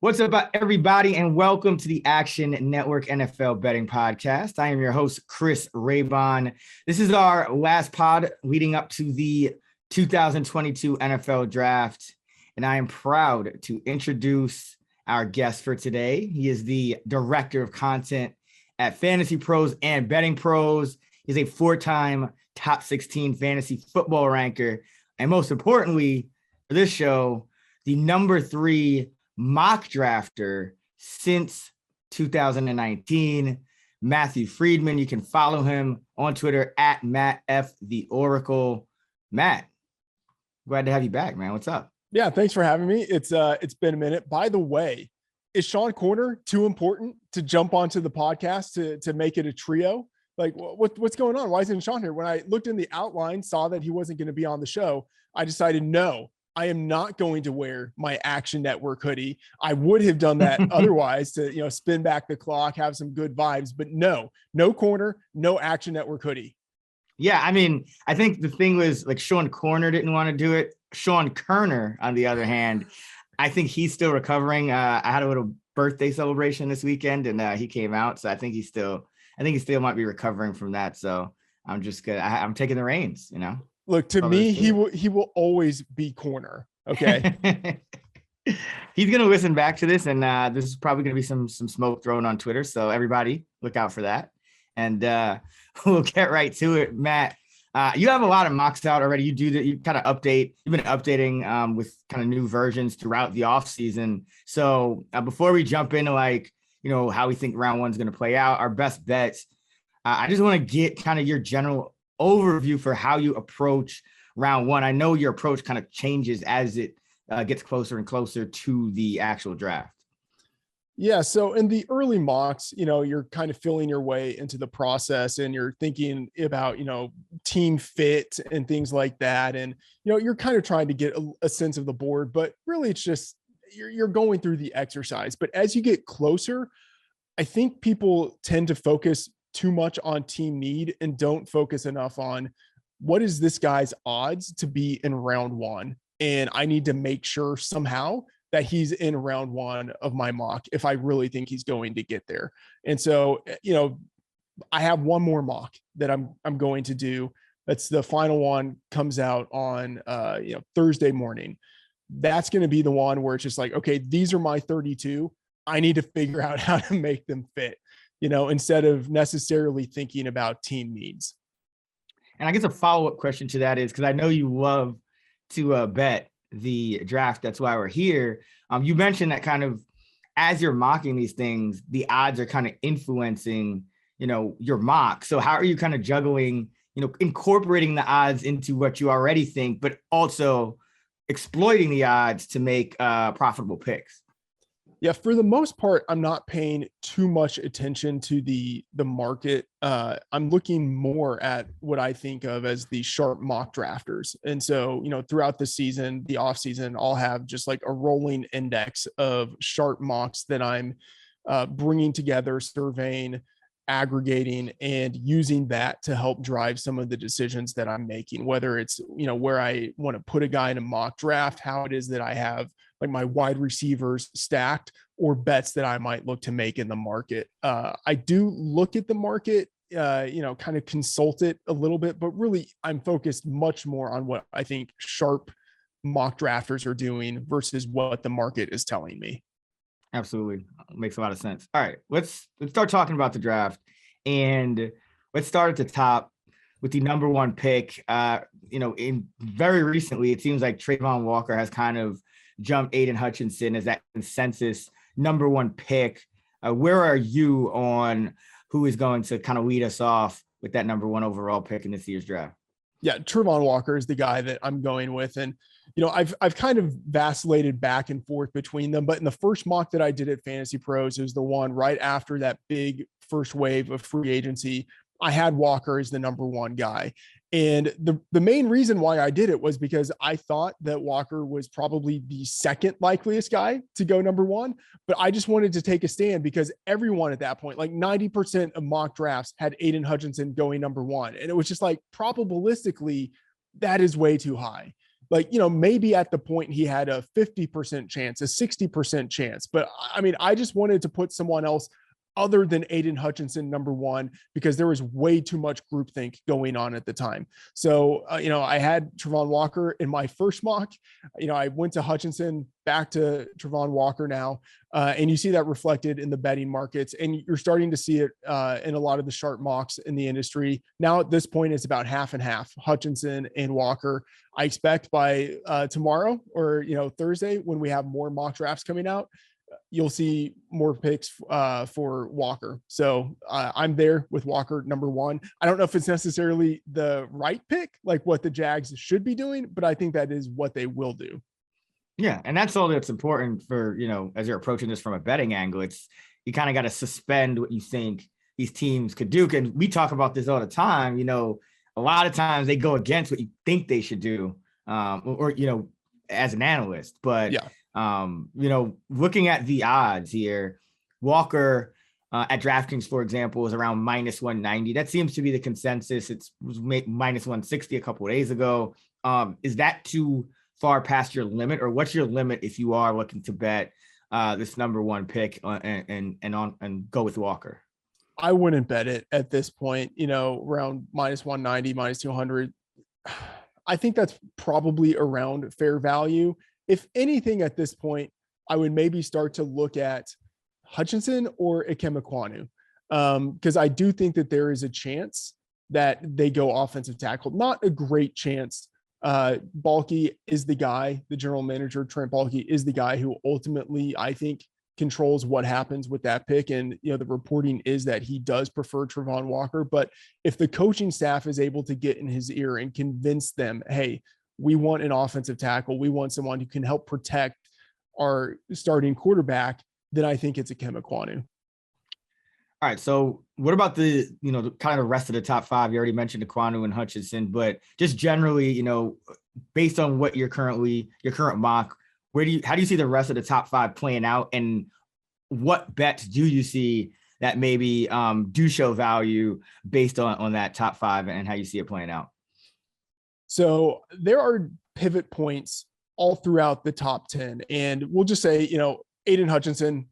What's up, everybody, and welcome to the Action Network NFL Betting Podcast. I am your host, Chris Raybon. This is our last pod leading up to the 2022 NFL Draft, and I am proud to introduce our guest for today. He is the Director of Content at Fantasy Pros and Betting Pros. He's a four-time top 16 fantasy football ranker, and most importantly, for this show, the number 3 mock drafter since 2019, Matthew Freedman. You can follow him on Twitter at Matt F. The Oracle. Matt, glad to have you back, man. What's up? Yeah, thanks for having me. It's been a minute. By the way, is Sean Corner too important to jump onto the podcast to make it a trio? Like, what's going on? Why isn't Sean here? When I looked in the outline, saw that he wasn't going to be on the show, I decided no. I am not going to wear my Action Network hoodie. I would have done that otherwise to, spin back the clock, have some good vibes, but no corner, no Action Network hoodie. Yeah. I mean, I think the thing was like Sean Corner didn't want to do it. Sean Kerner, on the other hand, I think he's still recovering. I had a little birthday celebration this weekend and he came out. So I think he still might be recovering from that. So I'm just good. I'm taking the reins, Look, to me, he will always be corner. Okay. He's going to listen back to this, and this is probably going to be some smoke thrown on Twitter. So everybody look out for that. And we'll get right to it. Matt, you have a lot of mocks out already. You do that. You kind of update. You've been updating with kind of new versions throughout the off season. So before we jump into how we think round one's going to play out, our best bets, I just want to get kind of your general overview for how you approach round one. I know your approach kind of changes as it gets closer and closer to the actual draft. Yeah. So in the early mocks, you're kind of feeling your way into the process and you're thinking about, team fit and things like that. And, you're kind of trying to get a sense of the board, but really it's just, you're going through the exercise. But as you get closer, I think people tend to focus too much on team need and don't focus enough on what is this guy's odds to be in round one. And I need to make sure somehow that he's in round one of my mock if I really think he's going to get there. And so, I have one more mock that I'm going to do. That's the final one, comes out on Thursday morning. That's going to be the one where it's just like, okay, these are my 32. I need to figure out how to make them fit, instead of necessarily thinking about team needs. And I guess a follow-up question to that is, because I know you love to bet the draft. That's why we're here. You mentioned that kind of as you're mocking these things, the odds are kind of influencing, your mock. So how are you kind of juggling, incorporating the odds into what you already think, but also exploiting the odds to make profitable picks? Yeah, for the most part, I'm not paying too much attention to the market. I'm looking more at what I think of as the sharp mock drafters. And so, throughout the season, the off season, I'll have just like a rolling index of sharp mocks that I'm bringing together, surveying, aggregating, and using that to help drive some of the decisions that I'm making, whether it's, where I want to put a guy in a mock draft, how it is that I have like my wide receivers stacked, or bets that I might look to make in the market. I do look at the market, kind of consult it a little bit, but really I'm focused much more on what I think sharp mock drafters are doing versus what the market is telling me. Absolutely. Makes a lot of sense. All right, let's start talking about the draft, and let's start at the top with the number one pick. In very recently, it seems like Quay Walker has kind of jumped Aiden Hutchinson as that consensus number one pick. Where are you on who is going to kind of lead us off with that number one overall pick in this year's draft? Yeah, Quay Walker is the guy that I'm going with. And, I've kind of vacillated back and forth between them, but in the first mock that I did at Fantasy Pros, it was the one right after that big first wave of free agency. I had Walker as the number one guy. And the main reason why I did it was because I thought that Walker was probably the second likeliest guy to go number one, but I just wanted to take a stand because everyone at that point, like 90% of mock drafts had Aiden Hutchinson going number one. And it was just like, probabilistically, that is way too high. like, you know, maybe at the point he had a 50% chance, a 60% chance. But I mean, I just wanted to put someone else other than Aiden Hutchinson number one, because there was way too much groupthink going on at the time. So, you know, I had Travon Walker in my first mock. You know, I went to Hutchinson, back to Travon Walker now. And you see that reflected in the betting markets. And you're starting to see it in a lot of the sharp mocks in the industry. Now, at this point, it's about half and half, Hutchinson and Walker. I expect by tomorrow or, you know, Thursday, when we have more mock drafts coming out, you'll see more picks for Walker. So I'm there with Walker number one. I don't know if it's necessarily the right pick, like what the Jags should be doing, but I think that is what they will do. Yeah. And that's all that's important for, you know, as you're approaching this from a betting angle, it's, you kind of got to suspend what you think these teams could do. And we talk about this all the time, you know, a lot of times they go against what you think they should do, or, you know, as an analyst, but yeah. You know, looking at the odds here, Walker at DraftKings, for example, is around minus 190. That seems to be the consensus. It was minus 160 a couple of days ago. Is that too far past your limit, or what's your limit if you are looking to bet this number one pick and go with Walker? I wouldn't bet it at this point, you know, around minus 190, minus 200. I think that's probably around fair value. If anything, at this point, I would maybe start to look at Hutchinson or Ikem Ekwonu, because I do think that there is a chance that they go offensive tackle. Not a great chance. Baalke is the guy, the general manager, Trent Baalke is the guy who ultimately, I think, controls what happens with that pick. And, you know, the reporting is that he does prefer Travon Walker. But if the coaching staff is able to get in his ear and convince them, hey, we want an offensive tackle, we want someone who can help protect our starting quarterback, then I think it's Ikem Ekwonu. All right. So what about the, you know, the kind of rest of the top five? You already mentioned Ekwonu and Hutchinson, but just generally, you know, based on what your current mock, how do you see the rest of the top five playing out, and what bets do you see that maybe do show value based on that top five and how you see it playing out? So there are pivot points all throughout the top 10. And we'll just say, you know, Aiden Hutchinson,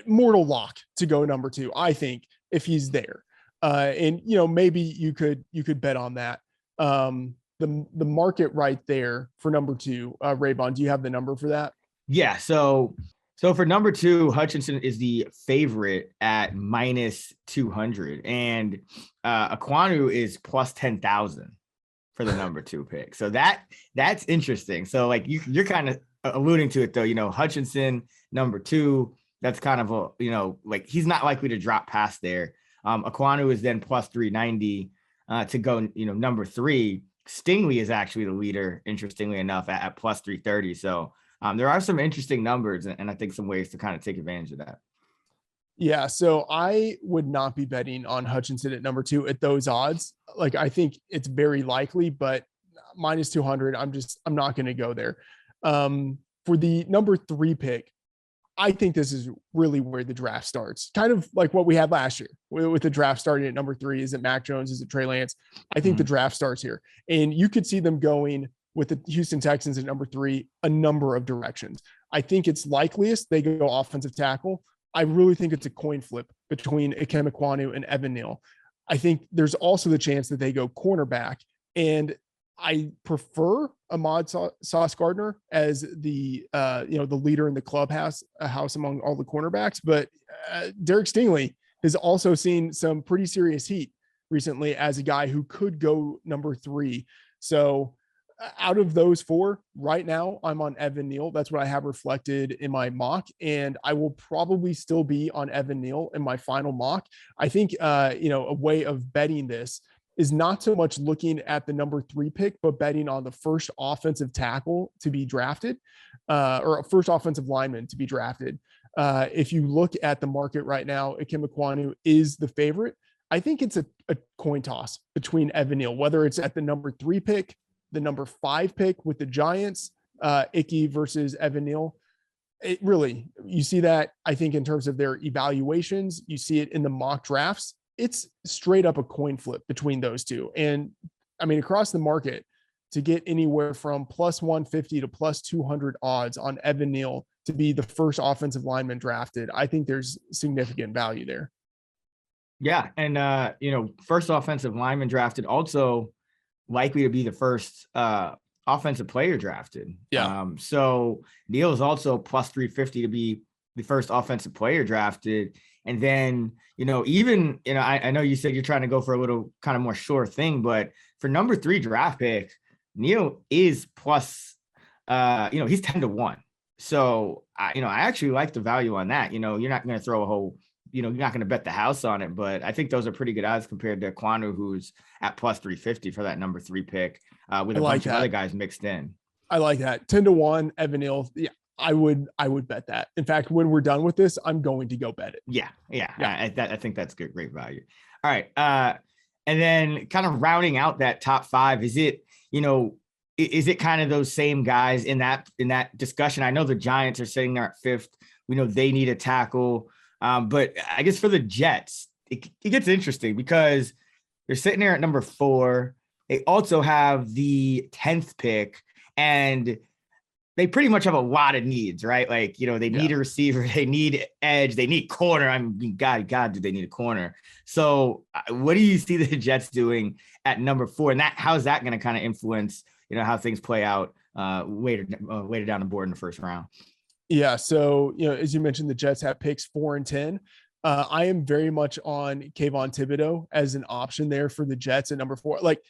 mortal lock to go number two, I think, if he's there. And, you know, maybe you could bet on that. The market right there for number two, Raybon, do you have the number for that? Yeah. So for number two, Hutchinson is the favorite at minus 200, and Ekwonu is plus 10,000. For the number two pick. So that's interesting. So like you're kind of alluding to it though, you know, Hutchinson, number two, that's kind of a, you know, like he's not likely to drop past there. Ekwonu is then plus 390 to go, you know, number three. Stingley is actually the leader, interestingly enough, at plus 330. So there are some interesting numbers, and I think some ways to kind of take advantage of that. Yeah, so I would not be betting on Hutchinson at number two at those odds. Like, I think it's very likely, but minus 200, I'm not going to go there. For the number three pick, I think this is really where the draft starts. Kind of like what we had last year with the draft starting at number three. Is it Mac Jones? Is it Trey Lance? I think the draft starts here. And you could see them going with the Houston Texans at number three a number of directions. I think it's likeliest they go offensive tackle. I really think it's a coin flip between Ikem Ekwonu and Evan Neal. I think there's also the chance that they go cornerback, and I prefer Ahmad Sauce Gardner as the the leader in the clubhouse among all the cornerbacks. But Derek Stingley has also seen some pretty serious heat recently as a guy who could go number three. So out of those four right now, I'm on Evan Neal. That's what I have reflected in my mock, and I will probably still be on Evan Neal in my final mock. I think, a way of betting this is not so much looking at the number three pick, but betting on the first offensive tackle to be drafted, or a first offensive lineman to be drafted. If you look at the market right now, Ikem Ekwonu is the favorite. I think it's a coin toss between Evan Neal, whether it's at the number three pick, the number five pick with the Giants, Icky versus Evan Neal. It really, you see that, I think, in terms of their evaluations, you see it in the mock drafts. It's straight up a coin flip between those two. And I mean, across the market, to get anywhere from plus 150 to plus 200 odds on Evan Neal to be the first offensive lineman drafted, I think there's significant value there. Yeah. And, first offensive lineman drafted, also likely to be the first offensive player drafted. Yeah. So Neal is also plus 350 to be the first offensive player drafted. And then, I know you said you're trying to go for a little kind of more sure thing, but for number 3 draft pick, Neal is plus, he's 10-1. So, I actually like the value on that. You're not going to throw a whole, you're not going to bet the house on it, but I think those are pretty good odds compared to Quanu, who's at plus 350 for that number 3 pick with a bunch of other guys mixed in. I like that. 10-1, Evan Neal. Yeah, I would bet that. In fact, when we're done with this, I'm going to go bet it. Yeah. I think that's good, great value. All right. And then kind of rounding out that top 5, is it kind of those same guys in that discussion? I know the Giants are sitting there at 5th. We know they need a tackle. But I guess for the Jets, it gets interesting because they're sitting there at number 4. They also have the 10th pick, and they pretty much have a lot of needs, right? Like, they need a receiver, they need edge, they need corner. I mean, God, do they need a corner? So what do you see the Jets doing at number 4? And how's that going to kind of influence, how things play out later down the board in the first round? Yeah. So, as you mentioned, the Jets have picks 4 and 10. I am very much on Kayvon Thibodeau as an option there for the Jets at number 4. Like,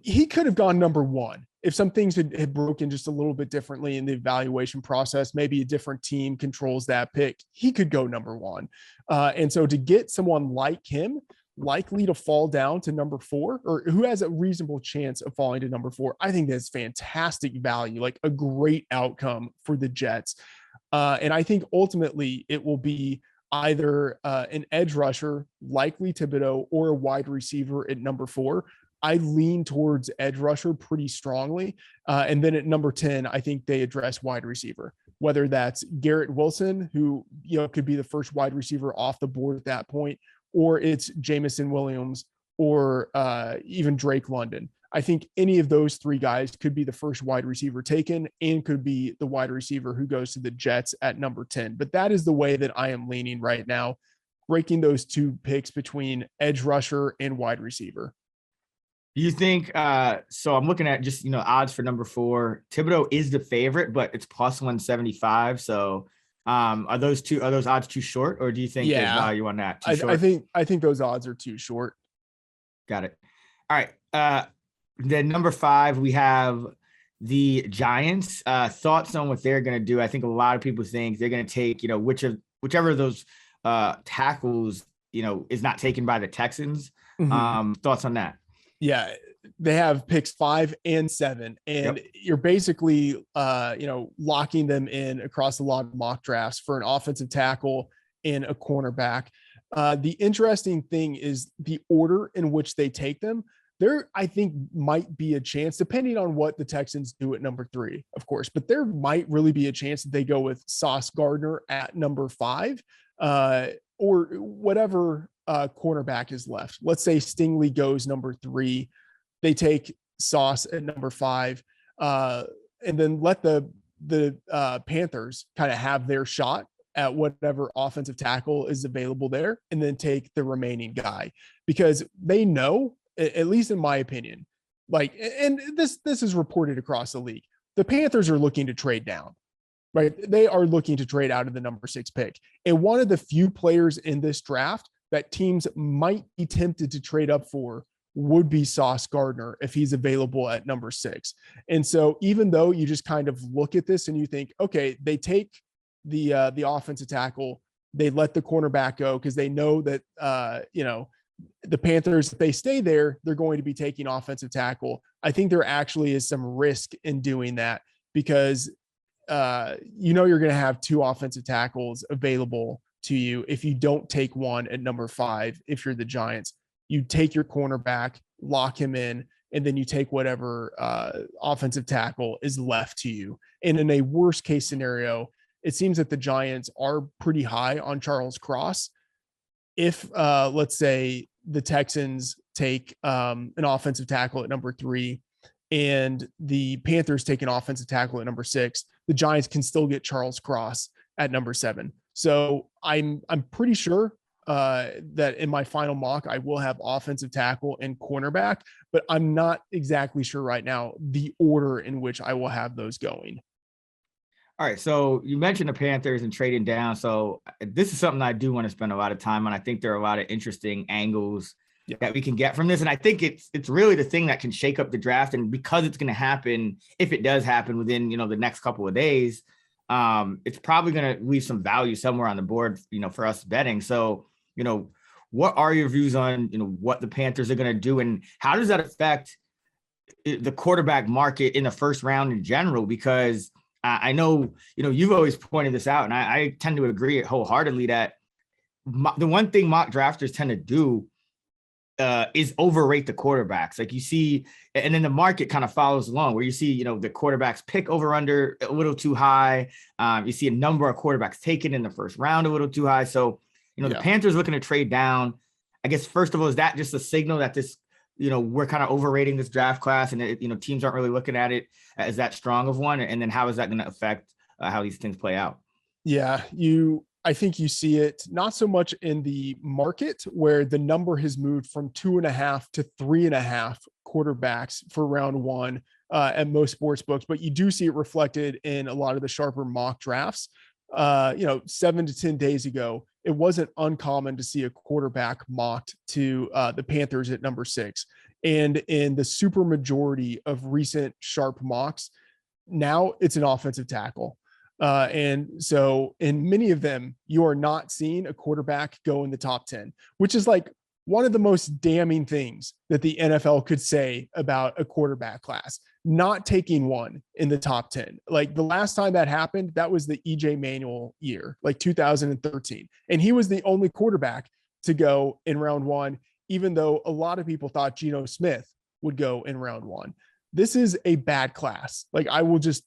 he could have gone number 1 if some things had broken just a little bit differently in the evaluation process. Maybe a different team controls that pick. He could go number 1. And so to get someone like him, likely to fall down to number 4, or who has a reasonable chance of falling to number 4, I think that's fantastic value, like a great outcome for the Jets. And I think ultimately it will be either an edge rusher, likely Thibodeau, or a wide receiver at number 4. I lean towards edge rusher pretty strongly. And then at number 10, I think they address wide receiver, whether that's Garrett Wilson, who could be the first wide receiver off the board at that point, or it's Jamison Williams, or even Drake London. I think any of those 3 guys could be the first wide receiver taken and could be the wide receiver who goes to the Jets at number 10. But that is the way that I am leaning right now, breaking those 2 picks between edge rusher and wide receiver. Do you think so? I'm looking at just odds for number 4. Thibodeau is the favorite, but it's plus 175. So are those odds too short, or do you think there's value on that? I think those odds are too short. Got it. All right. Then number 5, we have the Giants. Thoughts on what they're going to do? I think a lot of people think they're going to take, whichever of those tackles, is not taken by the Texans. Mm-hmm. Thoughts on that? Yeah, they have picks 5 and 7, and you're basically, locking them in across a lot of mock drafts for an offensive tackle and a cornerback. The interesting thing is the order in which they take them. There, I think, might be a chance, depending on what the Texans do at number 3, of course, but there might really be a chance that they go with Sauce Gardner at number 5, or whatever cornerback is left. Let's say Stingley goes number 3. They take Sauce at number 5, and then let the Panthers kind of have their shot at whatever offensive tackle is available there, and then take the remaining guy, because they know, at least in my opinion, like, and this is reported across the league, the Panthers are looking to trade down, right? They are looking to trade out of the number 6 pick. And one of the few players in this draft that teams might be tempted to trade up for would be Sauce Gardner if he's available at number 6. And so even though you just kind of look at this and you think, okay, they take the offensive tackle, they let the cornerback go because they know that, the Panthers, if they stay there, they're going to be taking offensive tackle. I think there actually is some risk in doing that, because you're going to have 2 offensive tackles available to you. If you don't take one at number 5, if you're the Giants, you take your cornerback, lock him in, and then you take whatever offensive tackle is left to you. And in a worst case scenario, it seems that the Giants are pretty high on Charles Cross. If let's say the Texans take an offensive tackle at number 3 and the Panthers take an offensive tackle at number 6, the Giants can still get Charles Cross at number 7. So I'm pretty sure that in my final mock, I will have offensive tackle and cornerback, but I'm not exactly sure right now the order in which I will have those going. All right. So you mentioned the Panthers and trading down. So this is something I do want to spend a lot of time on. I think there are a lot of interesting angles that we can get from this. And I think it's really the thing that can shake up the draft. And because it's going to happen, if it does happen within, the next couple of days, it's probably going to leave some value somewhere on the board, for us betting. So, what are your views on, what the Panthers are going to do, and how does that affect the quarterback market in the first round in general? Because I know, you've always pointed this out, and I tend to agree wholeheartedly that the one thing mock drafters tend to do is overrate the quarterbacks. Like you see, and then the market kind of follows along where you see, the quarterbacks pick over under a little too high. You see a number of quarterbacks taken in the first round a little too high. So, the Panthers looking to trade down. I guess, first of all, is that just a signal that this, we're kind of overrating this draft class, and teams aren't really looking at it as that strong of one? And then how is that going to affect how these things play out? Yeah, I think you see it not so much in the market where the number has moved from 2.5 to 3.5 quarterbacks for round 1 at most sports books, but you do see it reflected in a lot of the sharper mock drafts. 7 to 10 days ago, it wasn't uncommon to see a quarterback mocked to the Panthers at number 6. And in the super majority of recent sharp mocks, now it's an offensive tackle. And so in many of them, you are not seeing a quarterback go in the top 10, which is like one of the most damning things that the NFL could say about a quarterback class, not taking one in the top 10. Like the last time that happened, that was the EJ Manuel year, like 2013. And he was the only quarterback to go in round 1, even though a lot of people thought Geno Smith would go in round 1. This is a bad class. Like I will just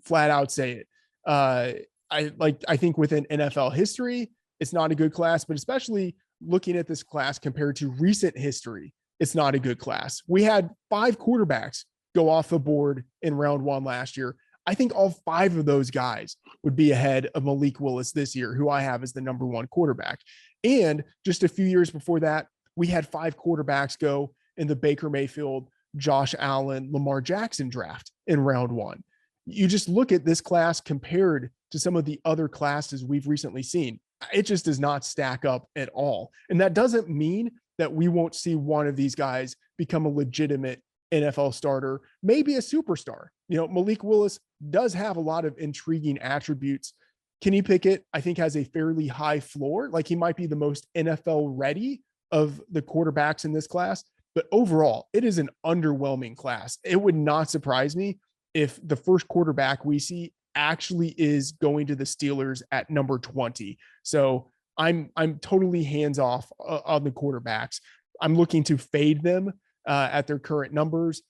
flat out say it. I think within NFL history, it's not a good class, but especially looking at this class compared to recent history, it's not a good class. We had 5 quarterbacks go off the board in round 1 last year. I think all 5 of those guys would be ahead of Malik Willis this year, who I have as the number 1 quarterback. And just a few years before that, we had 5 quarterbacks go in the Baker Mayfield, Josh Allen, Lamar Jackson draft in round 1. You just look at this class compared to some of the other classes we've recently seen. It just does not stack up at all. And that doesn't mean that we won't see one of these guys become a legitimate NFL starter, maybe a superstar. Malik Willis does have a lot of intriguing attributes. Kenny Pickett, I think, has a fairly high floor. Like he might be the most NFL ready of the quarterbacks in this class, but overall, it is an underwhelming class. It would not surprise me if the first quarterback we see actually is going to the Steelers at number 20. So I'm totally hands off on the quarterbacks. I'm looking to fade them at their current numbers.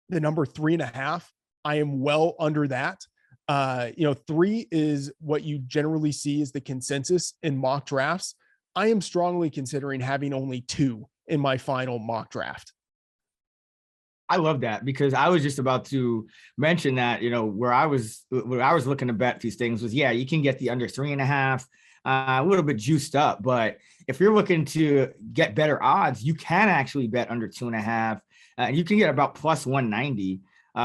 The number 3.5, I am well under that. 3 is what you generally see as the consensus in mock drafts. I am strongly considering having only 2 in my final mock draft. I love that, because I was just about to mention that, where I was looking to bet these things was, you can get the under 3.5, a little bit juiced up, but if you're looking to get better odds, you can actually bet under 2.5, and you can get about plus 190,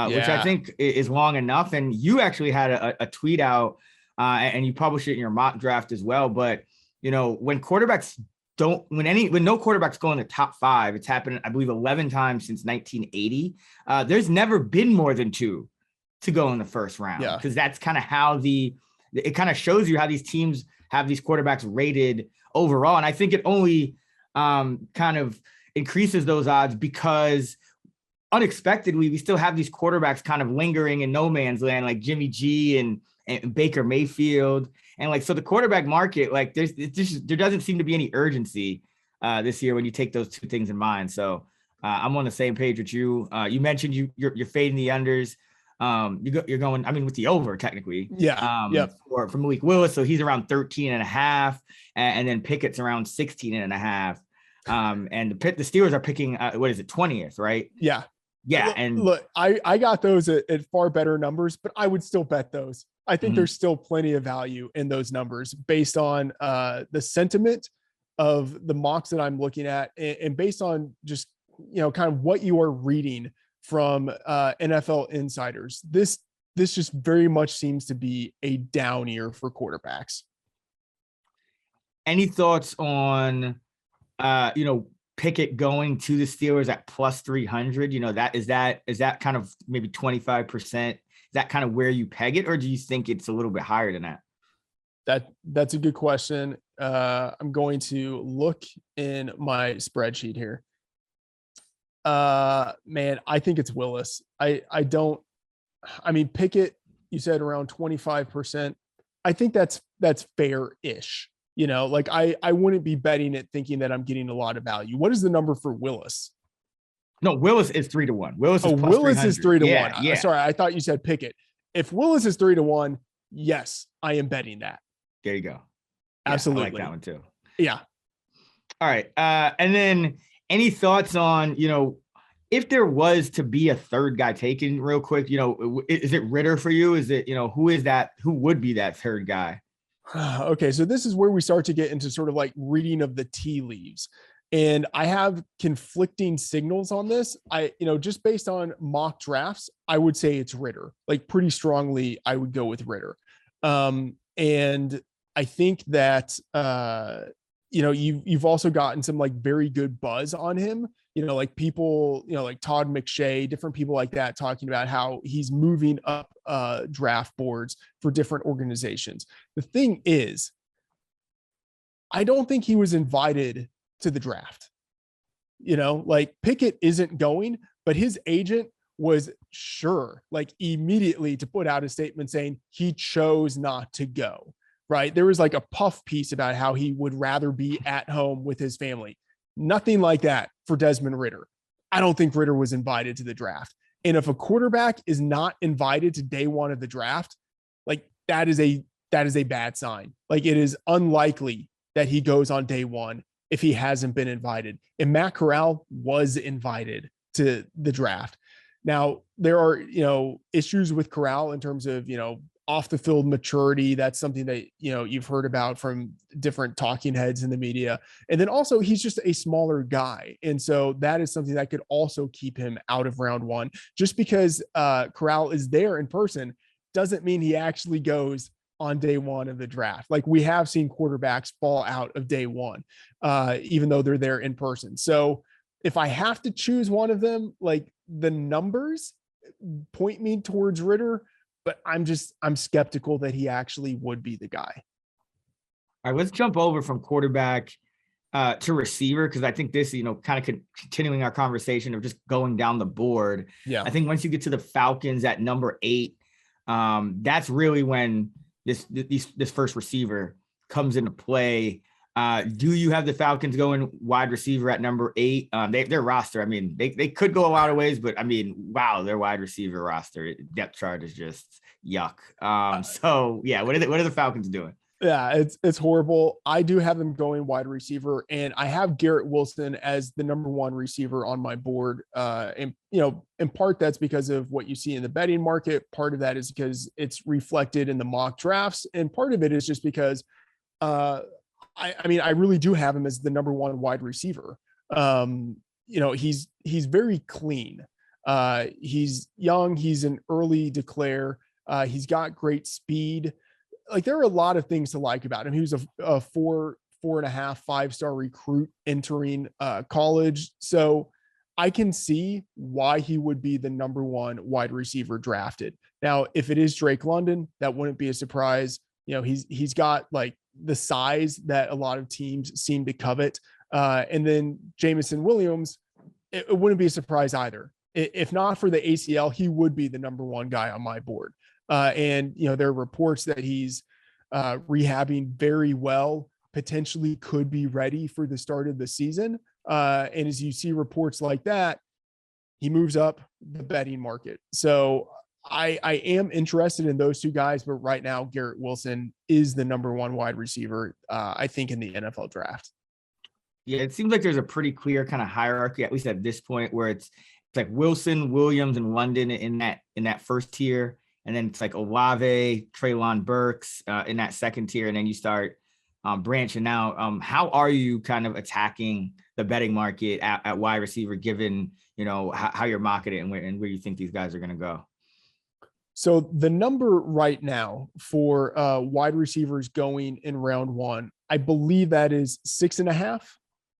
which I think is long enough. And you actually had a tweet out, and you published it in your mock draft as well. But, when quarterbacks when no quarterbacks go in the top 5, it's happened, I believe, 11 times since 1980. There's never been more than 2 to go in the first round, because that's kind of how it kind of shows you how these teams have these quarterbacks rated overall. And I think it only kind of increases those odds because unexpectedly, we still have these quarterbacks kind of lingering in no man's land, like Jimmy G and Baker Mayfield. And so the quarterback market, there doesn't seem to be any urgency this year when you take those 2 things in mind. So I'm on the same page with you. You mentioned you're fading the unders. You're going, with the over technically. For Malik Willis. So he's around 13.5, and then Pickett's around 16.5. And the Steelers are picking, 20th, right? Yeah. Yeah. And look, I got those at far better numbers, but I would still bet those. I think there's still plenty of value in those numbers based on the sentiment of the mocks that I'm looking at, and based on just, kind of what you are reading from NFL insiders. This just very much seems to be a down year for quarterbacks. any thoughts on, Pickett going to the Steelers at plus 300? That is that kind of maybe 25%? Is that kind of where you peg it, or do you think it's a little bit higher than that? That's a good question. I'm going to look in my spreadsheet here. Man, I think it's Willis. Pickett, you said around 25%. I think that's fair-ish. I wouldn't be betting it thinking that I'm getting a lot of value. What is the number for Willis? No, Willis is 3-1. Willis is plus Willis is 3-1. Yeah. Sorry, I thought you said Pickett. If Willis is 3-1, yes, I am betting that. There you go. Yeah, absolutely. I like that one too. Yeah. All right. And then any thoughts on, if there was to be a third guy taken real quick, is it Ritter for you? Is it, who is that? Who would be that third guy? Okay. So this is where we start to get into sort of like reading of the tea leaves. And I have conflicting signals on this. Just based on mock drafts, I would say it's Ritter. Like pretty strongly, I would go with Ritter. And I think that, you've also gotten some like very good buzz on him, like people, like Todd McShay, different people like that, talking about how he's moving up draft boards for different organizations. The thing is, I don't think he was invited to the draft. Like Pickett isn't going, but his agent was sure, like immediately, to put out a statement saying he chose not to go. Right. There was like a puff piece about how he would rather be at home with his family. Nothing like that for Desmond Ritter. I don't think Ritter was invited to the draft. And if a quarterback is not invited to day one of the draft, like that is a bad sign. Like it is unlikely that he goes on day one if he hasn't been invited. And Matt Corral was invited to the draft. Now there are, issues with Corral in terms of, off the field maturity. That's something that, you've heard about from different talking heads in the media. And then also he's just a smaller guy. And so that is something that could also keep him out of round one. Just because Corral is there in person doesn't mean he actually goes on day one of the draft. Like we have seen quarterbacks fall out of day one, even though they're there in person. So if I have to choose one of them, like the numbers point me towards Ritter, but I'm skeptical that he actually would be the guy. All right, let's jump over from quarterback to receiver, because I think this, kind of continuing our conversation of just going down the board. Yeah. I think once you get to the Falcons at number 8, that's really when this first receiver comes into play. Do you have the Falcons going wide receiver at number 8? Their roster, they could go a lot of ways, but wow, their wide receiver roster depth chart is just yuck. So yeah, what are the Falcons doing? Yeah, it's horrible. I do have them going wide receiver, and I have Garrett Wilson as the number 1 receiver on my board. And in part that's because of what you see in the betting market. Part of that is because it's reflected in the mock drafts, and part of it is just because I really do have him as the number 1 wide receiver. He's very clean. He's young. He's an early declare. He's got great speed. Like there are a lot of things to like about him. He was a 4.5, 5-star recruit entering college. So I can see why he would be the number 1 wide receiver drafted. Now, if it is Drake London, that wouldn't be a surprise. He's got like the size that a lot of teams seem to covet. And then Jameson Williams, it wouldn't be a surprise either. If not for the ACL, he would be the number 1 guy on my board. And there are reports that he's rehabbing very well, potentially could be ready for the start of the season. And as you see reports like that, he moves up the betting market. So I am interested in those 2 guys, but right now Garrett Wilson is the number 1 wide receiver, I think, in the NFL draft. Yeah, it seems like there's a pretty clear kind of hierarchy, at least at this point, where it's it's like Wilson, Williams, and London in that first tier. And then it's like Olave, Treylon Burks in that second tier. And then you start branching out. How are you kind of attacking the betting market at wide receiver, given, how you're mocking it and where you think these guys are going to go? So the number right now for wide receivers going in round one, I believe that is 6.5.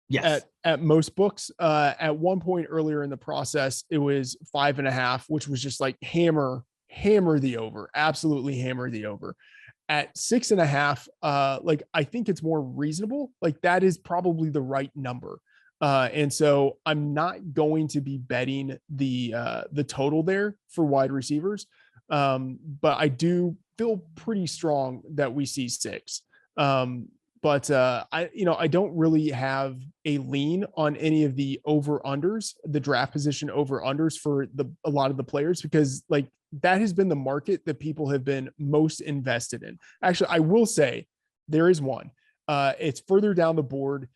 Yes. At most books. At one point earlier in the process, it was 5.5, which was just like hammer the over, absolutely hammer the over. At 6.5, like I think it's more reasonable. Like that is probably the right number. And so I'm not going to be betting the total there for wide receivers. But I do feel pretty strong that we see 6. But I don't really have a lean on any of the over unders, the draft position over unders for a lot of the players, because like that has been the market that people have been most invested in. Actually, I will say there is one. It's further down the board.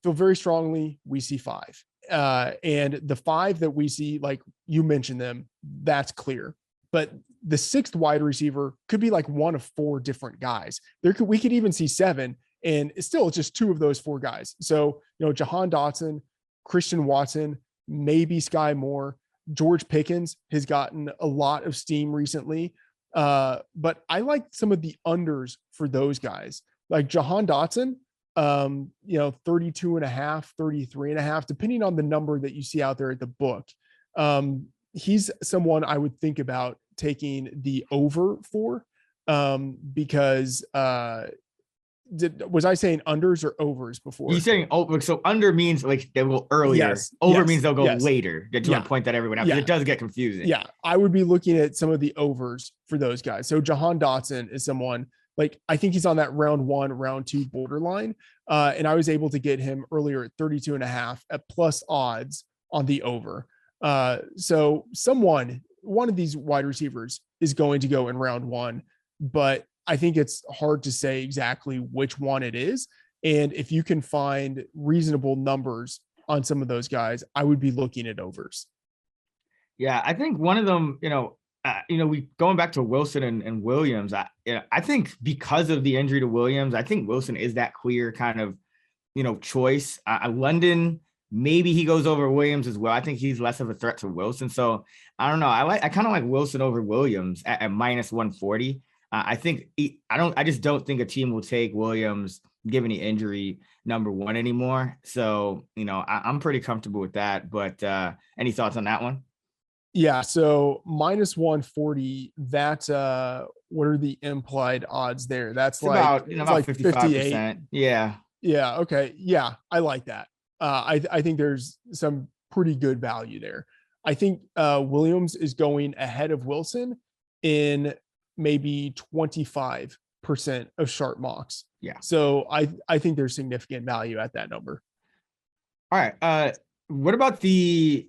Feel very strongly we see 5. And the 5 that we see, like you mentioned them, that's clear. But the 6th wide receiver could be like one of 4 different guys. We could even see 7, and it's still just 2 of those 4 guys. So, Jahan Dawson, Christian Watson, maybe Sky Moore, George Pickens has gotten a lot of steam recently. But I like some of the unders for those guys, like Jahan Dotson, 32.5, 33.5, depending on the number that you see out there at the book. He's someone I would think about taking the over for, because was I saying unders or overs before? You're saying over, so under means like they will earlier. Yes, over means they'll go later. Did you want Yeah. to point that everyone out? It does get confusing. Yeah, I would be looking at some of the overs for those guys. So Jahan Dotson is someone like I think he's on that round 1, round 2 borderline, and I was able to get him earlier at 32.5 at plus odds on the over. So one of these wide receivers is going to go in round 1, but I think it's hard to say exactly which one it is. And if you can find reasonable numbers on some of those guys, I would be looking at overs. Yeah, I think one of them, we going back to Wilson and Williams. I think because of the injury to Williams, I think Wilson is that clear kind of, choice. London, maybe he goes over Williams as well. I think he's less of a threat to Wilson. So I don't know. I kind of like Wilson over Williams at minus 140. I just don't think a team will take Williams given the injury number 1 anymore. So, I'm pretty comfortable with that, but any thoughts on that one? Yeah. So minus 140, that's what are the implied odds there? That's about 55%. 58%. Yeah. Yeah. Okay. Yeah. I like that. I think there's some pretty good value there. I think Williams is going ahead of Wilson in maybe 25% of sharp mocks. Yeah. So I think there's significant value at that number. All right. What about the,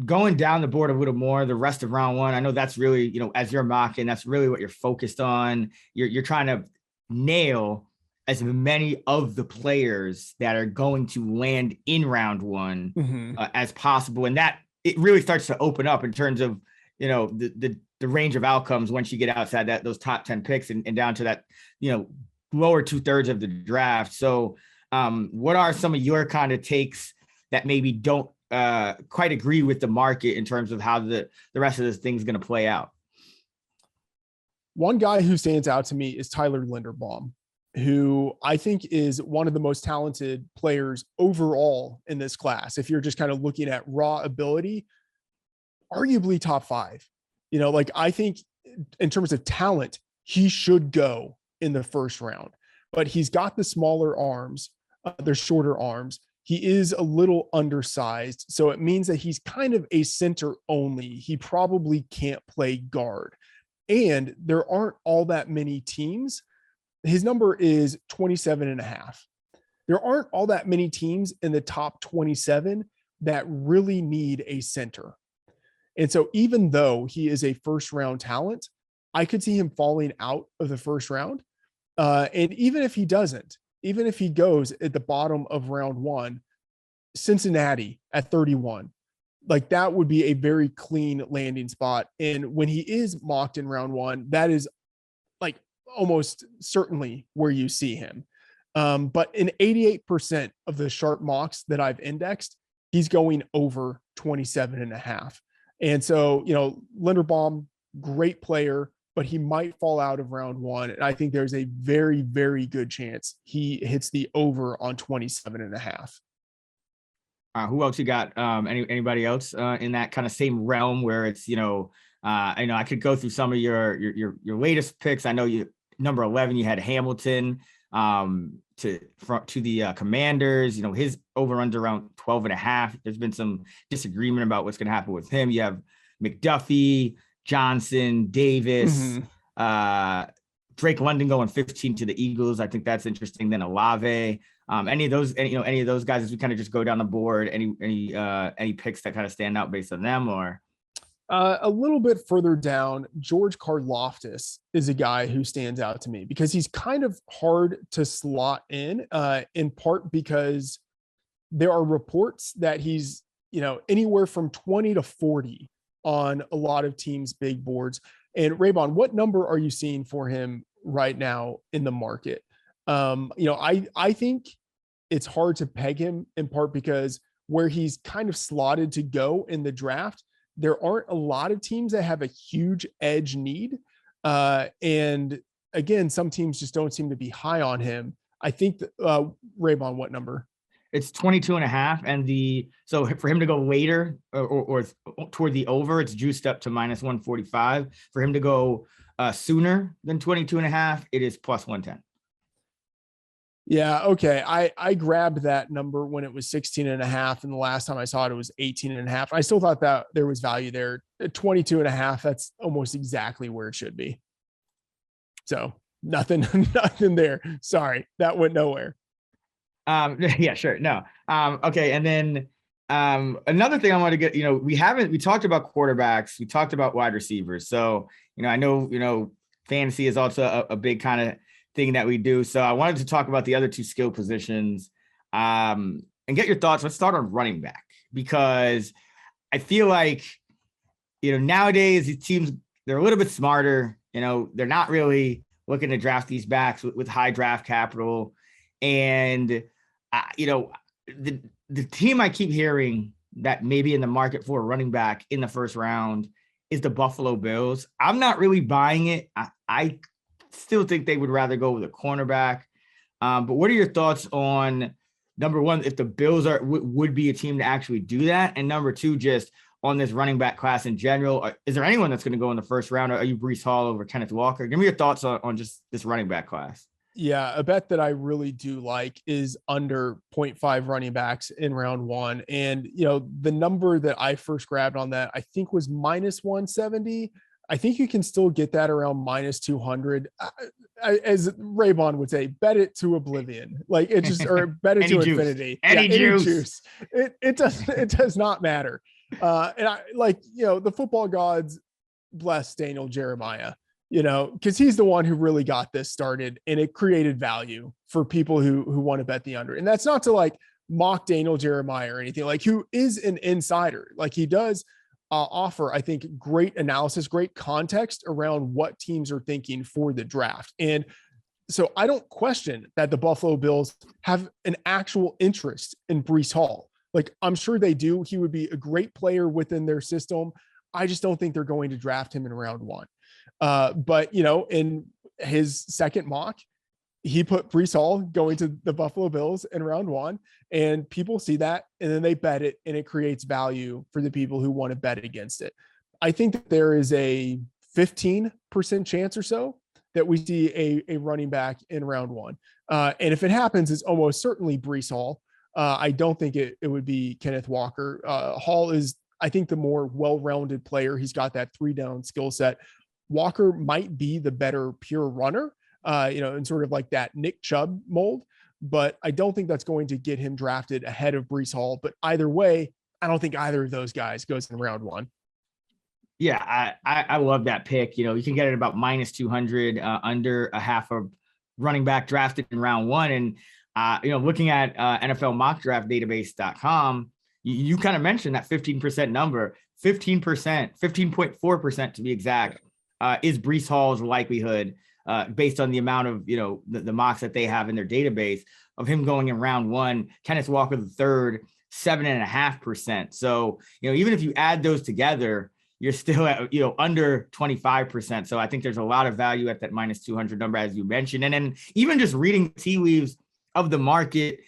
going down the board a little more, the rest of round 1? I know that's really, as you're mocking, that's really what you're focused on. You're trying to nail as many of the players that are going to land in round 1 as possible. And that it really starts to open up in terms of, the range of outcomes once you get outside those top 10 picks and down to that, lower 2/3 of the draft. So what are some of your kind of takes that maybe don't quite agree with the market in terms of how the rest of this thing's going to play out? One guy who stands out to me is Tyler Linderbaum, who I think is one of the most talented players overall in this class. If you're just kind of looking at raw ability, arguably top 5. I think in terms of talent, he should go in the first round, but he's got the smaller arms, they're shorter arms. He is a little undersized, so it means that he's kind of a center only. He probably can't play guard, and there aren't all that many teams. His number is 27.5. There aren't all that many teams in the top 27 that really need a center. And so even though he is a first round talent, I could see him falling out of the first round. And even if he doesn't, even if he goes at the bottom of round 1, Cincinnati at 31, like that would be a very clean landing spot. And when he is mocked in round one, that is like almost certainly where you see him. But in 88% of the sharp mocks that I've indexed, he's going over 27.5. And so, Linderbaum, great player, but he might fall out of round one. And I think there's a very, very good chance he hits the over on 27.5. Who else you got? Anybody else in that kind of same realm where it's, I could go through some of your latest picks. I know you number 11, you had Hamilton to the Commanders. His over under around 12.5. There's been some disagreement about what's going to happen with him. You have McDuffie, Johnson, Davis, Drake London going 15 to the Eagles. I think that's interesting. Then Olave. Any of those guys, as we kind of just go down the board, any picks that kind of stand out based on them, or a little bit further down, George Karloftus is a guy who stands out to me because he's kind of hard to slot in part because there are reports that he's, anywhere from 20 to 40 on a lot of teams' big boards. And Raybon, what number are you seeing for him right now in the market? I think it's hard to peg him in part because where he's kind of slotted to go in the draft, there aren't a lot of teams that have a huge edge need. And again, some teams just don't seem to be high on him. I think that, Raybon, what number? It's 22.5. And so for him to go later or toward the over, it's juiced up to -145. For him to go sooner than 22.5, it is +110. Yeah. Okay. I grabbed that number when it was 16.5. And the last time I saw it was 18.5. I still thought that there was value there. At 22.5, that's almost exactly where it should be. So nothing there. Sorry. That went nowhere. Yeah, sure. No. Okay. And then another thing I want to get, we talked about quarterbacks, we talked about wide receivers. So, I know, fantasy is also a big kind of thing that we do. So I wanted to talk about the other two skill positions and get your thoughts. Let's start on running back, because I feel like, nowadays these teams, they're a little bit smarter. They're not really looking to draft these backs with high draft capital. And, the team I keep hearing that may be in the market for a running back in the first round is the Buffalo Bills. I'm not really buying it. I still think they would rather go with a cornerback. But what are your thoughts on, number one, if the Bills would be a team to actually do that? And number two, just on this running back class in general, is there anyone that's going to go in the first round? Or are you Breece Hall over Kenneth Walker? Give me your thoughts on just this running back class. Yeah, a bet that I really do like is under 0.5 running backs in round one. And, the number that I first grabbed on that, I think was -170. I think you can still get that around -200. As Raybon would say, bet it to oblivion. Like it just, or bet it to juice. Infinity. Any juice. It does not matter. And I the football gods bless Daniel Jeremiah, because he's the one who really got this started, and it created value for people who want to bet the under. And that's not to like mock Daniel Jeremiah or anything, like who is an insider. Like he does offer, I think, great analysis, great context around what teams are thinking for the draft. And so I don't question that the Buffalo Bills have an actual interest in Breece Hall. Like I'm sure they do. He would be a great player within their system. I just don't think they're going to draft him in round one. But in his second mock, he put Breece Hall going to the Buffalo Bills in round one, and people see that and then they bet it, and it creates value for the people who want to bet against it. I think that there is a 15% chance or so that we see a running back in round one. And if it happens, it's almost certainly Breece Hall. I don't think it would be Kenneth Walker. Hall is, I think, the more well-rounded player. He's got that 3-down skill set. Walker might be the better pure runner, in sort of like that Nick Chubb mold, but I don't think that's going to get him drafted ahead of Breece Hall. But either way, I don't think either of those guys goes in round one. Yeah, I love that pick. You can get it about -200 under a half a running back drafted in round one. And, looking at NFL mock draft database.com, You kind of mentioned that 15% number, 15%, 15.4% to be exact, is Breece Hall's likelihood, based on the amount of, the mocks that they have in their database of him going in round one. Kenneth Walker the third, 7.5%. So, even if you add those together, you're still at, under 25%. So I think there's a lot of value at that minus 200 number, as you mentioned. And then even just reading tea leaves of the market,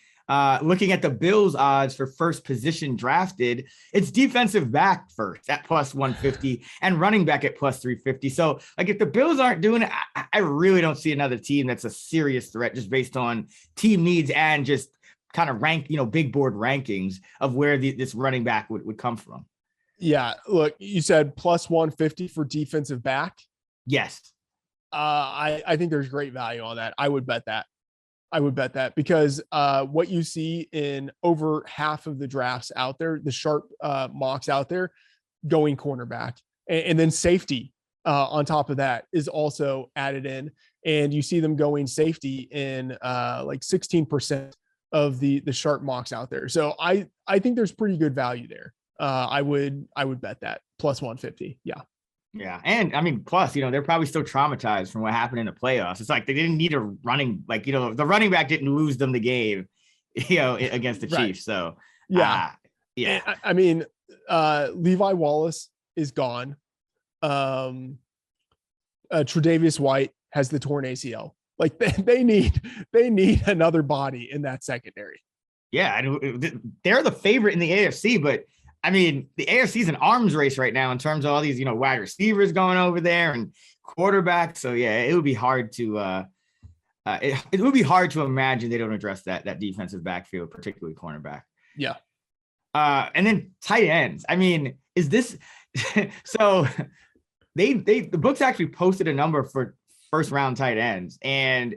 looking at the Bills odds for first position drafted, it's defensive back first at plus 150 and running back at plus 350. So like if the Bills aren't doing it, I really don't see another team that's a serious threat just based on team needs and just kind of rank, big board rankings of where this running back would come from. Yeah. Look, you said plus 150 for defensive back. Yes. I think there's great value on that. I would bet that because what you see in over half of the drafts out there, the sharp mocks out there, going cornerback and then safety on top of that is also added in. And you see them going safety in like 16% of the sharp mocks out there. So I think there's pretty good value there. I would bet that plus 150. Yeah. Yeah. And I mean, plus, they're probably still traumatized from what happened in the playoffs. It's like they didn't need a running, the running back didn't lose them the game, against the Right. Chiefs. So, yeah. I mean, Levi Wallace is gone. Tre'Davious White has the torn ACL. Like they need another body in that secondary. Yeah. And they're the favorite in the AFC, but I mean, the AFC is an arms race right now in terms of all these, wide receivers going over there and quarterbacks. So yeah, it would be hard to it would be hard to imagine they don't address that defensive backfield, particularly cornerback. Yeah. And then tight ends. I mean, is this so the books actually posted a number for first round tight ends, and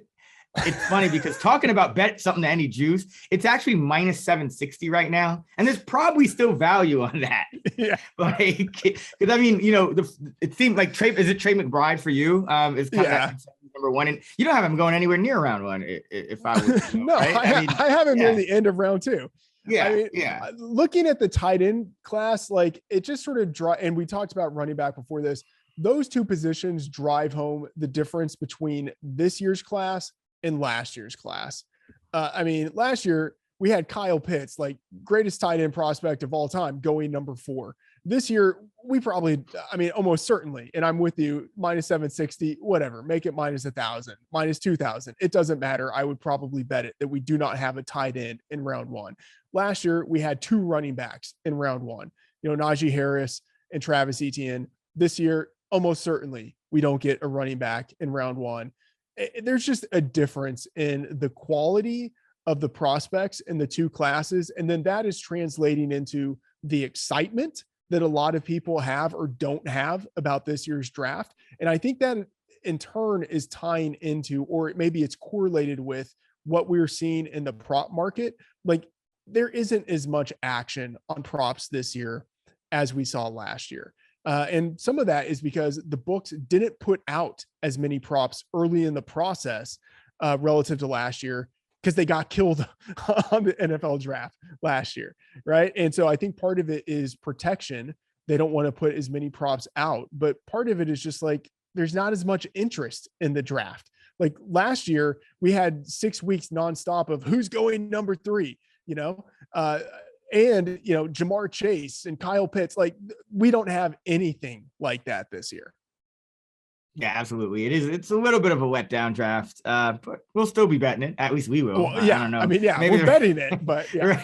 it's funny because talking about bet something to any juice, it's actually minus 760 right now. And there's probably still value on that. Yeah. Because I mean, it seemed like Trey McBride for you? Is kind of number one. And you don't have him going anywhere near round one. If I was, no, right? I have him near the end of round two. Yeah. I mean, looking at the tight end class, like it just sort of and we talked about running back before this, those two positions drive home the difference between this year's class in last year's class. I mean, last year we had Kyle Pitts, like greatest tight end prospect of all time, going number 4. This year, we probably, almost certainly, and I'm with you, minus 760, whatever, make it minus 1,000, minus 2,000. It doesn't matter. I would probably bet it that we do not have a tight end in round 1. Last year, we had 2 running backs in round 1, Najee Harris and Travis Etienne. This year, almost certainly, we don't get a running back in round 1. There's just a difference in the quality of the prospects in the two classes. And then that is translating into the excitement that a lot of people have or don't have about this year's draft. And I think that in turn is tying into, or maybe it's correlated with what we're seeing in the prop market. Like there isn't as much action on props this year as we saw last year. And some of that is because the books didn't put out as many props early in the process relative to last year because they got killed on the NFL draft last year, right? And so I think part of it is protection. They don't want to put as many props out, but part of it is just like there's not as much interest in the draft. Like last year, we had 6 weeks nonstop of who's going number 3, and Jamar Chase and Kyle Pitts. Like we don't have anything like that this year. Yeah, absolutely. It's a little bit of a letdown draft, but we'll still be betting it. At least we will. Well, yeah, I don't know. I mean, yeah, maybe we're betting it, but yeah.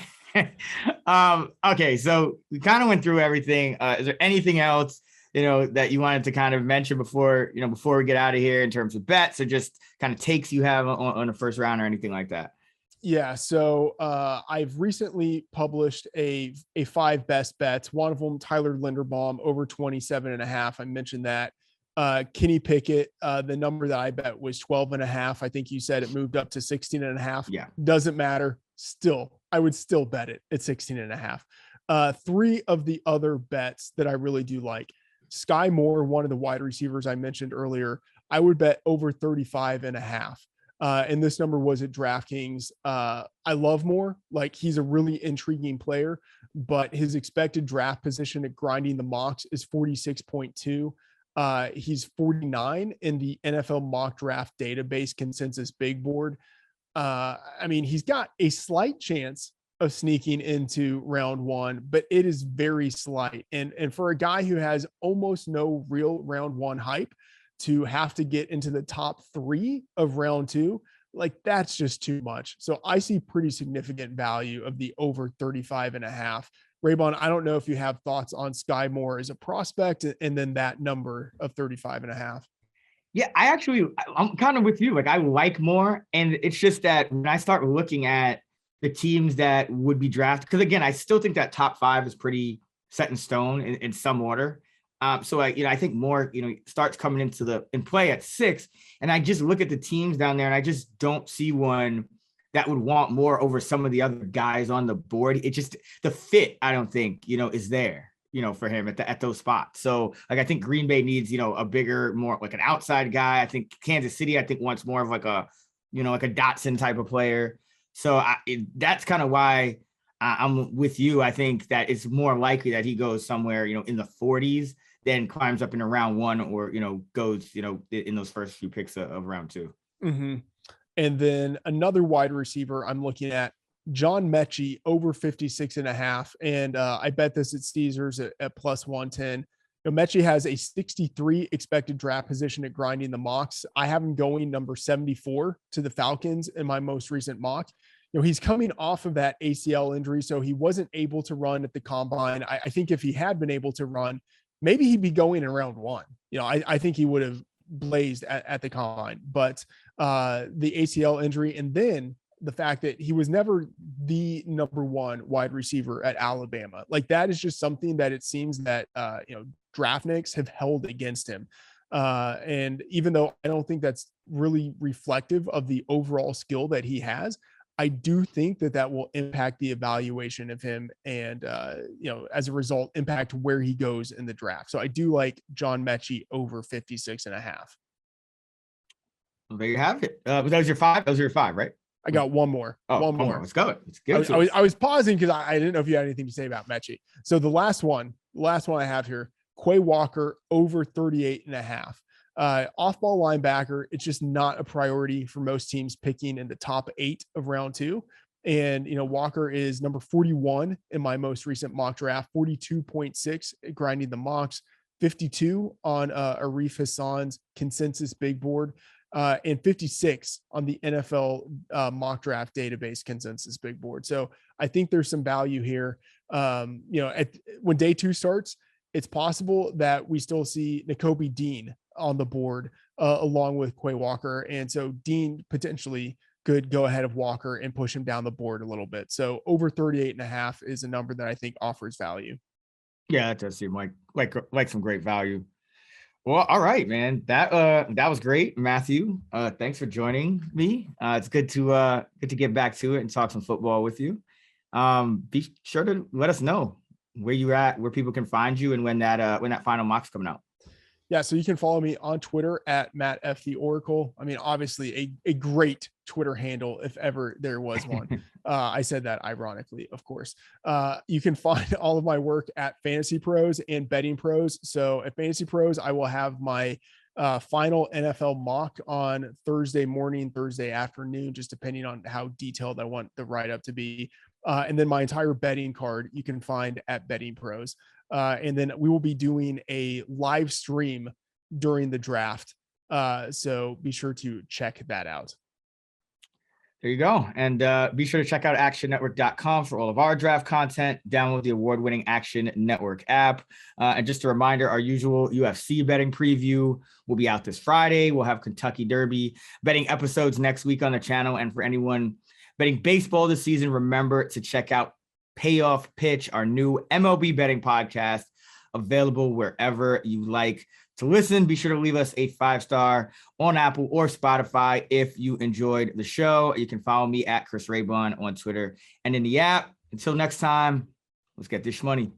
Okay, so we kind of went through everything. Is there anything else that you wanted to kind of mention before we get out of here in terms of bets or just kind of takes you have on the first round or anything like that? Yeah. So I've recently published a 5 best bets. One of them, Tyler Linderbaum, over 27.5. I mentioned that. Kenny Pickett, the number that I bet was 12.5. I think you said it moved up to 16.5. Yeah. Doesn't matter. Still, I would still bet it at 16.5. 3 of the other bets that I really do like. Sky Moore, one of the wide receivers I mentioned earlier, I would bet over 35.5. And this number was at DraftKings. I love Moore. Like, he's a really intriguing player, but his expected draft position at grinding the mocks is 46.2. He's 49 in the NFL mock draft database consensus big board. I mean, he's got a slight chance of sneaking into round one, but it is very slight. And for a guy who has almost no real round one hype to have to get into the top 3 of round 2, like, that's just too much. So I see pretty significant value of the over 35.5. Raybon, I don't know if you have thoughts on Sky Moore as a prospect and then that number of 35.5. Yeah, I'm kind of with you. Like, I like Moore, and it's just that when I start looking at the teams that would be drafted, because again, I still think that top 5 is pretty set in stone in some order. So I think Moore, starts coming in play at 6, and I just look at the teams down there, and I just don't see one that would want Moore over some of the other guys on the board. It just, the fit, I don't think, is there, for him at those spots. So like, I think Green Bay needs, a bigger, more like an outside guy. I think Kansas City, wants more of like a, like a Dotson type of player. So that's kind of why I'm with you. I think that it's more likely that he goes somewhere, in the 40s, then climbs up in round 1, or, goes, in those first few picks of round 2. Mm-hmm. And then another wide receiver I'm looking at, John Mechie, over 56.5. And I bet this at Caesars at plus 110. Mechie has a 63 expected draft position at grinding the mocks. I have him going number 74 to the Falcons in my most recent mock. He's coming off of that ACL injury, so he wasn't able to run at the combine. I think if he had been able to run, maybe he'd be going in round 1. I think he would have blazed at the combine, but the ACL injury, and then the fact that he was never the number 1 wide receiver at Alabama, like, that is just something that it seems that draftniks have held against him. And even though I don't think that's really reflective of the overall skill that he has, I do think that will impact the evaluation of him, and as a result, impact where he goes in the draft. So I do like John Mechie over 56.5. Well, there you have it. That was your 5. That was your 5, right? I got one more. One more. Let's go. Let's get I was pausing because I didn't know if you had anything to say about Mechie. So the last one I have here, Quay Walker, over 38.5. Off-ball linebacker, it's just not a priority for most teams picking in the top 8 of round 2. And, Walker is number 41 in my most recent mock draft, 42.6 grinding the mocks, 52 on Arif Hassan's consensus big board, and 56 on the NFL mock draft database consensus big board. So I think there's some value here. When day 2 starts, it's possible that we still see Nakobe Dean on the board along with Quay Walker. And so Dean potentially could go ahead of Walker and push him down the board a little bit. So over 38.5 is a number that I think offers value. Yeah, that does seem like some great value. Well, all right, man. That was great, Matthew. Thanks for joining me. It's good to get back to it and talk some football with you. Be sure to let us know where you're at, where people can find you, and when that final mock's coming out. Yeah, so you can follow me on Twitter at Matt F. the Oracle. I mean, obviously a great Twitter handle if ever there was one. I said that ironically, of course. You can find all of my work at Fantasy Pros and Betting Pros. So at Fantasy Pros, I will have my final NFL mock on Thursday morning, Thursday afternoon, just depending on how detailed I want the write-up to be. And then my entire betting card you can find at Betting Pros. And then we will be doing a live stream during the draft. So be sure to check that out. There you go. And be sure to check out actionnetwork.com for all of our draft content. Download the award-winning Action Network app. And just a reminder, our usual UFC betting preview will be out this Friday. We'll have Kentucky Derby betting episodes next week on the channel. And for anyone betting baseball this season, remember to check out Payoff Pitch, our new MLB betting podcast, available wherever you like to listen. Be sure to leave us a 5-star on Apple or Spotify if you enjoyed the show. You can follow me at Chris Raybon on Twitter and in the app. Until next time, let's get this money.